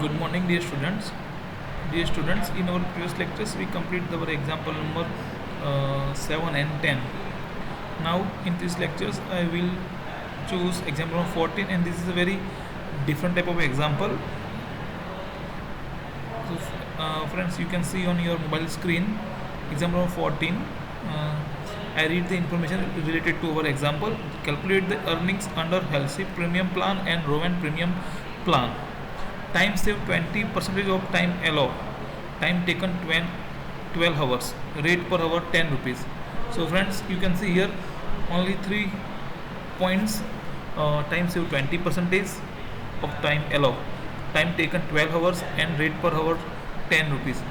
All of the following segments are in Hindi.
Good morning, dear students. Dear students, in our previous lectures, we completed our example number 7 and 10. Now, in these lectures, I will choose example number 14, and this is a very different type of example. So, friends, you can see on your mobile screen example number 14. I read the information related to our example. Calculate the earnings under Halsey Premium Plan and Rowan Premium Plan. Time saved 20% of time allowed. Time taken 12 hours. Rate per hour 10 rupees. So friends, you can see here only 3 points. Time saved 20% of time allowed. Time taken 12 hours and rate per hour 10 rupees.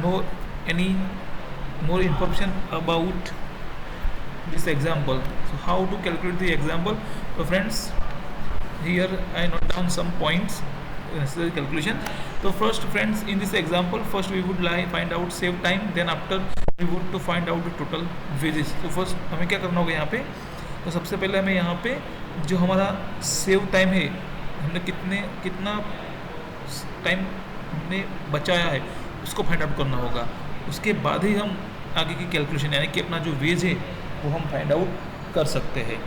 No any more information about this example. So how to calculate the example? So friends, here I note down some points necessary calculation. So first friends, in this example, first we would find out save time, then after we would to find out the total wages. तो फर्स्ट हमें क्या करना होगा यहाँ पे? तो सबसे पहले हमें यहाँ पे जो हमारा सेव टाइम है, हमने कितना टाइम हमने बचाया है उसको फाइंड आउट करना होगा. उसके बाद ही हम आगे की कैलकुलेशन यानी कि अपना जो वेज है वो हम फाइंड आउट कर सकते हैं.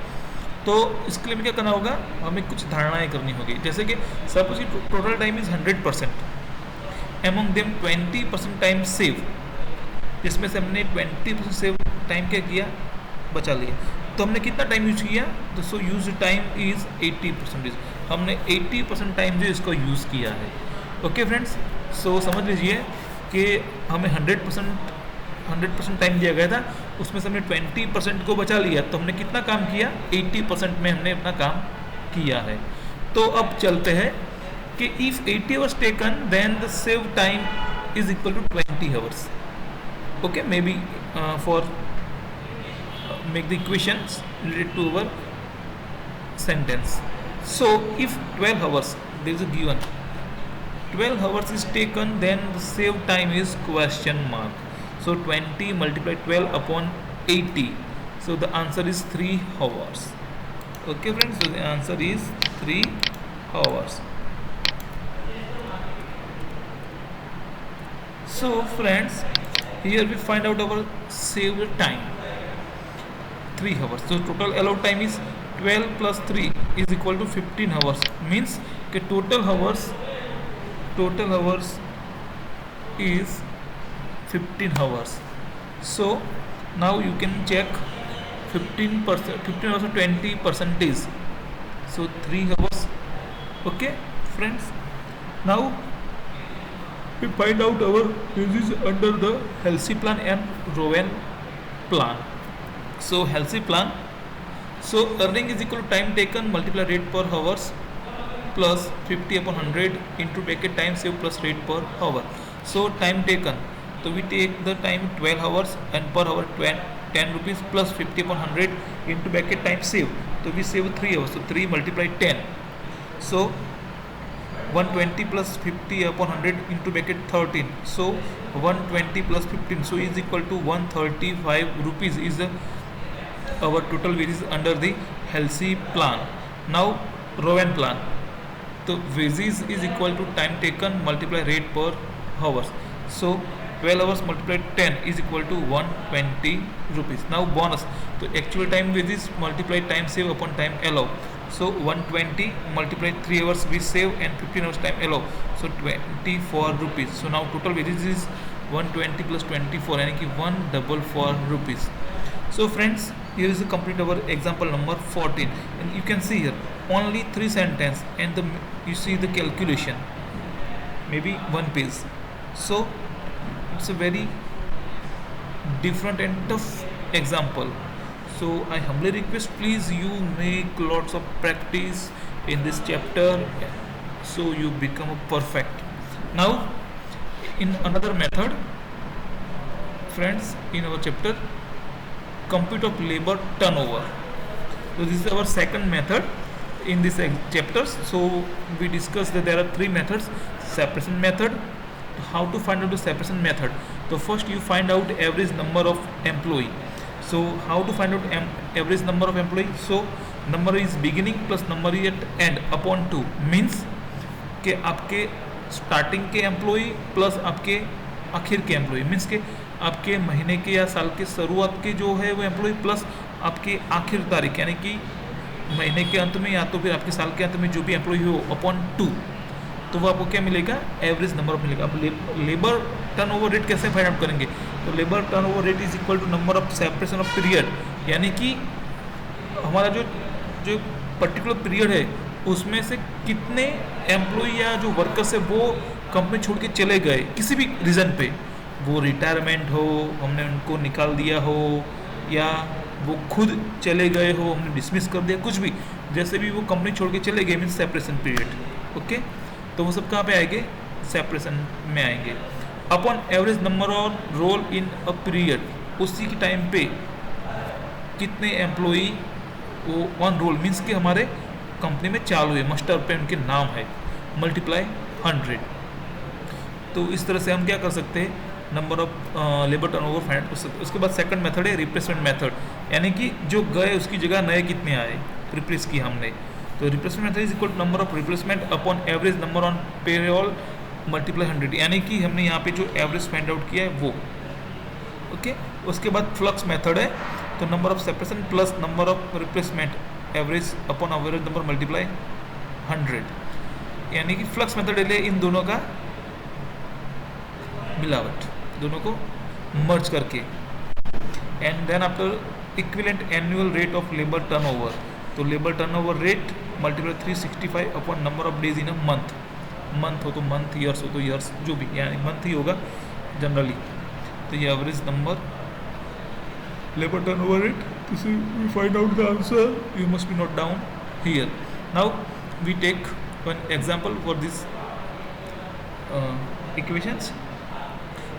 तो इसके लिए क्या करना होगा, हमें कुछ धारणाएं करनी होगी. जैसे कि suppose total time is 100%, among them 20% time save, जिसमें से हमने 20% सेव टाइम क्या किया, बचा लिया. तो हमने कितना टाइम यूज किया, तो सो यूज टाइम इज 80%. हमने 80% टाइम जो इसको यूज़ किया है. ओके फ्रेंड्स, सो समझ लीजिए कि हमें 100% टाइम दिया गया था, उसमें से हमने 20% को बचा लिया. तो हमने कितना काम किया, 80% में हमने अपना काम किया है. तो अब चलते हैं कि if 80 hours taken then the save time is equal to 20 hours. Okay, maybe for make the equations related to our sentence. So if 12 hours there is a given 12 hours is taken, then the save time is question mark. So 20 multiplied 12 upon 80. So the answer is 3 hours. Okay friends, so the answer is 3 hours. So friends, here we find out our saved time, 3 hours. So total allowed time is 12 plus 3 is equal to 15 hours. Means कि total hours is 15 hours. So now you can check 15 hours or 20% is, so 3 hours. Okay friends, now we find out our wages under the Halsey plan and Rowan plan. So Halsey plan, so earning is equal to time taken multiply rate per hours plus 50 upon 100 into bracket time saved plus rate per hour. So time taken, so we take the time 12 hours and per hour 10 rupees plus 50 upon 100 into bracket time saved, so we save 3 hours. So 3 multiply 10, so 120 plus 50 upon 100 into bracket 13, so 120 plus 15, so is equal to 135 rupees is our total wages under the Halsey plan. Now Rowan plan, so wages is equal to time taken multiply rate per hours. So 12 hours multiplied 10 is equal to 120 rupees. Now bonus, so actual time wages multiplied time save upon time allow. So 120 multiplied 3 hours we save and 15 hours time allow, so 24 rupees. So now total wages is 120 plus 24 यानी कि 144 rupees. So friends, here is a complete our example number 14, and you can see here only 3 sentences and you see the calculation maybe 1 page. So it's a very different and tough example. So I humbly request, please you make lots of practice in this chapter so you become perfect. Now in another method friends, in our chapter compute of labor turnover. So this is our second method in this chapters. So we discussed that there are 3 methods. Separation method, how to find out the separation method. So first you find out average number of employee. So how to find out average number of employee? So number is beginning plus number is at end upon 2, means कि आपके स्टार्टिंग के एम्प्लॉई प्लस आपके आखिर के एम्प्लॉई, मीन्स के आपके महीने के या साल के शुरुआत के जो है वो एम्प्लॉई प्लस आपके आखिर तारीख, यानी कि महीने के अंत में या तो फिर आपके साल के अंत में जो भी एम्प्लॉई हो अपॉन 2, तो वो आपको क्या मिलेगा, एवरेज नंबर ऑफ मिलेगा। अब लेबर टर्नओवर रेट कैसे फाइंड आउट करेंगे, तो labour turnover rate is equal to number of separation of period, यानी कि हमारा जो जो पर्टिकुलर पीरियड है उसमें से कितने एम्प्लॉई या जो वर्कर्स है वो कंपनी छोड़ के चले गए किसी भी रीज़न पे, वो रिटायरमेंट हो, हमने उनको निकाल दिया हो, या वो खुद चले गए हो, हमने डिसमिस कर दिया, कुछ भी, जैसे भी वो कंपनी छोड़ के चले गए मीन्स सेपरेशन पीरियड। ओके, तो वो सब कहाँ पे आएंगे, सेपरेशन में आएंगे। Upon average number of roll in a period, उसी की टाइम पे कितने एम्प्लॉई वो वन रोल मीन्स कि हमारे कंपनी में चालू है, मास्टर पे उनके नाम है, मल्टीप्लाई 100। तो इस तरह से हम क्या कर सकते हैं, number of labour turnover find कर सकते हैं। उसके बाद सेकंड मेथड है रिप्लेसमेंट मेथड, यानी कि जो गए उसकी जगह नए कितने आए, रिप्लेस किया हमने। तो replacement method is equal to number of replacement upon average number on payroll multiply 100, यानी कि हमने यहाँ पे जो एवरेज फाइंड आउट किया है वो। ओके, उसके बाद फ्लक्स मेथड है, तो number of separation plus number of replacement average upon average number multiply 100, यानी कि फ्लक्स मेथड ले इन दोनों का मिलावट, दोनों को मर्ज करके। And then after equivalent annual rate of labour turnover, तो labour turnover rate multiply 365 upon number of days in a month, month हो तो मंथ, ईयर्स हो तो ईयर्स, जो भी, यानी मंथ ही होगा जनरली। तो ये average number labor turnover rate, this is we find out the answer, you must be note down here. Now we take one example for this equations.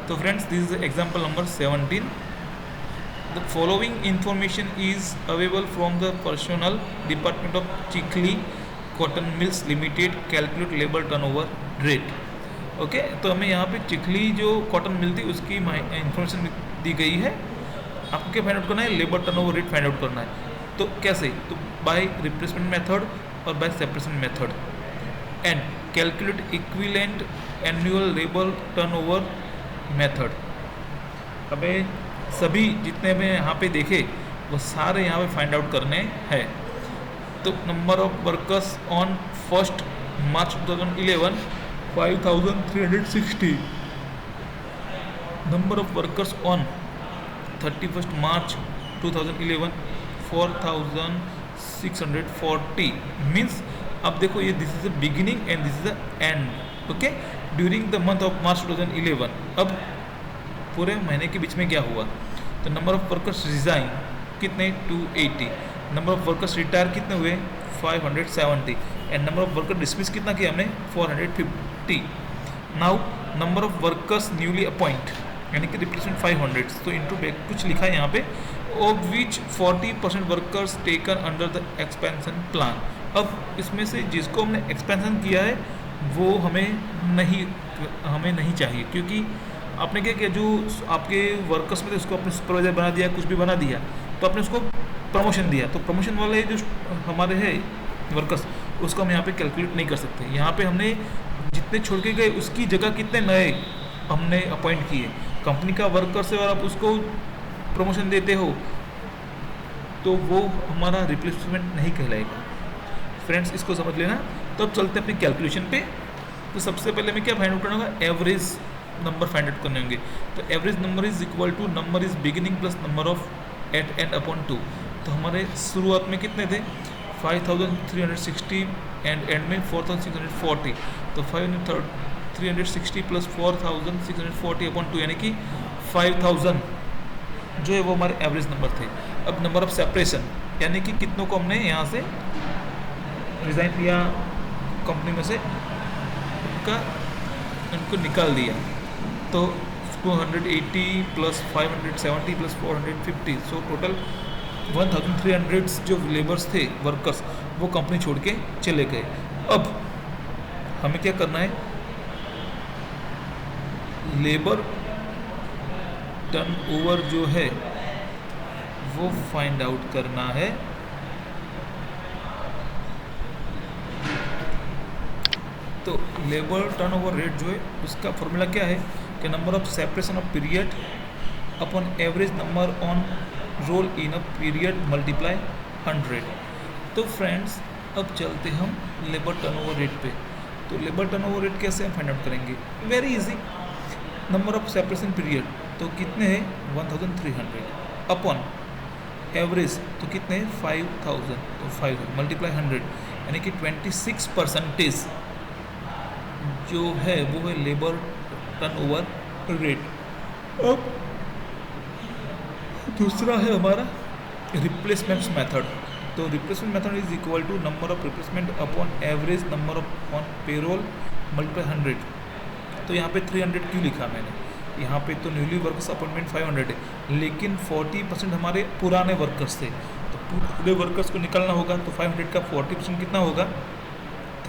So friends, this is example number 17. The following information is available from the personnel department of Chikhli Cotton Mills Limited, calculate labor turnover rate. Okay, तो हमें यहाँ पे चिखली जो कॉटन मिल थी उसकी इंफॉर्मेशन दी गई है, आपको क्या फाइंड आउट करना है, labour turnover rate find out करना है। तो कैसे, तो बाय रिप्लेसमेंट मेथड और bye separation method, and calculate equivalent annual labour turnover method. हमें सभी जितने में यहाँ पे देखे वो सारे यहाँ पे फाइंड आउट करने हैं। तो number of workers on 1 March 2011 5360, number of workers on 31 March 2011 4640, means अब देखो ये this is the beginning and this is the end. Okay, during the month of March 2011, अब पूरे महीने के बीच में क्या हुआ, तो नंबर ऑफ वर्कर्स रिजाइन कितने 280, नंबर ऑफ वर्कर्स रिटायर कितने हुए 570, and number of worker dismiss कितना किया हमने 450। Now number of workers newly appoint, यानी कि रिप्लेसमेंट 500, तो इंटू कुछ लिखा है यहाँ पे, of which 40% workers taken under the expansion plan. अब इसमें से जिसको हमने एक्सपेंशन किया है वो हमें नहीं चाहिए, क्योंकि आपने क्या किया, जो आपके वर्कर्स में थे उसको अपने सुपरवाइजर बना दिया, कुछ भी बना दिया, तो आपने उसको प्रमोशन दिया, तो प्रमोशन वाले जो हमारे है वर्कर्स उसको हम यहाँ पे कैलकुलेट नहीं कर सकते। यहाँ पे हमने जितने छोड़ के गए उसकी जगह कितने नए हमने अपॉइंट किए, कंपनी का वर्कर से और आप उसको प्रमोशन देते हो तो वो हमारा रिप्लेसमेंट नहीं कहलाएगा। फ्रेंड्स, इसको समझ लेना। तो अब चलते हैं अपनी कैलकुलेशन पे। तो सबसे पहले मैं क्या फाइंड आउट करना होगा, एवरेज नंबर फाइंड आउट करने होंगे। तो average number is equal to number is beginning plus number of at end upon 2। तो हमारे शुरुआत में कितने थे 5360 एंड एंड में 4640, तो 5360 प्लस 4640 अपॉन 2 यानी कि 5000 जो है वो हमारे एवरेज नंबर थे। अब नंबर ऑफ सेपरेशन यानी कि कितनों को हमने यहाँ से रिज़ाइन किया कंपनी में से, उनको निकाल दिया, तो 280 प्लस 570 प्लस 450, सो टोटल 1300 जो लेबर्स थे वर्कर्स वो कंपनी छोड़ के चले गए। अब हमें क्या करना है, लेबर टर्नओवर जो है वो फाइंड आउट करना है। तो लेबर टर्नओवर रेट जो है उसका फॉर्मूला क्या है कि number of separation of period upon average number on roll in a period multiply 100। तो फ्रेंड्स अब चलते हम लेबर टर्नओवर रेट पे। तो लेबर टर्नओवर रेट कैसे हम फाइंड आउट करेंगे? Very easy. Number of separation period तो कितने हैं 1300 अपॉन एवरेज तो कितने हैं 5000, तो 5 मल्टीप्लाई 100 यानी कि 26% जो है वो है लेबर टर्नओवर रेट। अब दूसरा है हमारा रिप्लेसमेंट मेथड। तो replacement method is equal to number of replacement upon average number of on payroll multiply 100। तो यहाँ पे 300 क्यों लिखा मैंने? यहाँ पे तो न्यूली वर्कर्स अपॉइंटमेंट 500 है, लेकिन 40% हमारे पुराने वर्कर्स थे, तो पूरे वर्कर्स को निकालना होगा। तो 500 का 40% कितना होगा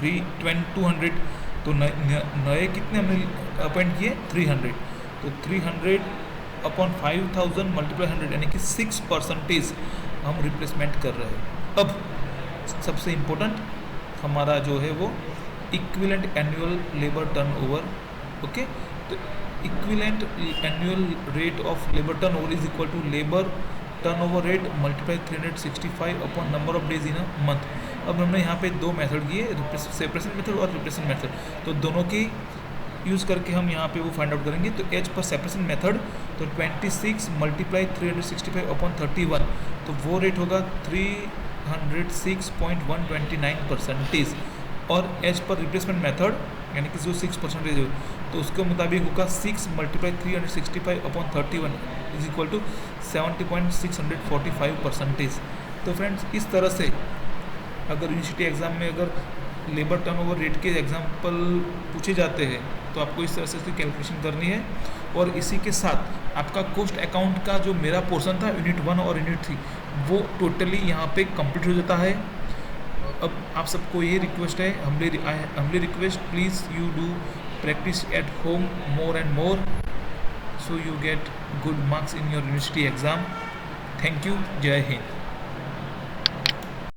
200। तो नए कितने हमने अपॉइंट किए 300। तो 300 अपॉन 5000 मल्टीप्लाई 100 यानी कि 6% हम रिप्लेसमेंट कर रहे हैं। अब सबसे इम्पोर्टेंट हमारा जो है वो equivalent annual labour turnover. Okay, तो equivalent annual rate of labour turnover is equal to labour turnover rate multiply 365 upon number of days in a month. अब हमने यहाँ पे दो मेथड किए, सेपरेशन मेथड और रिप्लेसमेंट मेथड। तो दोनों की यूज़ करके हम यहाँ पे वो फाइंड आउट करेंगे। तो एज पर सेपरेशन मेथड तो 26 मल्टीप्लाई 365 अपॉन 31, तो वो रेट होगा 306.129%। और एज पर रिप्लेसमेंट मेथड यानी कि जो 6% हो तो उसके मुताबिक होगा 6 multiply 365 upon 31 is equal to 70.645%। तो फ्रेंड्स इस तरह से अगर यूनिवर्सिटी एग्ज़ाम में अगर लेबर टर्नओवर रेट के एग्जाम्पल पूछे जाते हैं तो आपको इस तरह से इसकी कैलकुलेशन करनी है। और इसी के साथ आपका कॉस्ट अकाउंट का जो मेरा पोर्शन था यूनिट 1 और यूनिट 3 वो टोटली यहाँ पे कंप्लीट हो जाता है। अब आप सबको ये रिक्वेस्ट है, हमले request, please you do practice at home more and more so you get good marks in your university exam. Thank you. जय हिंद।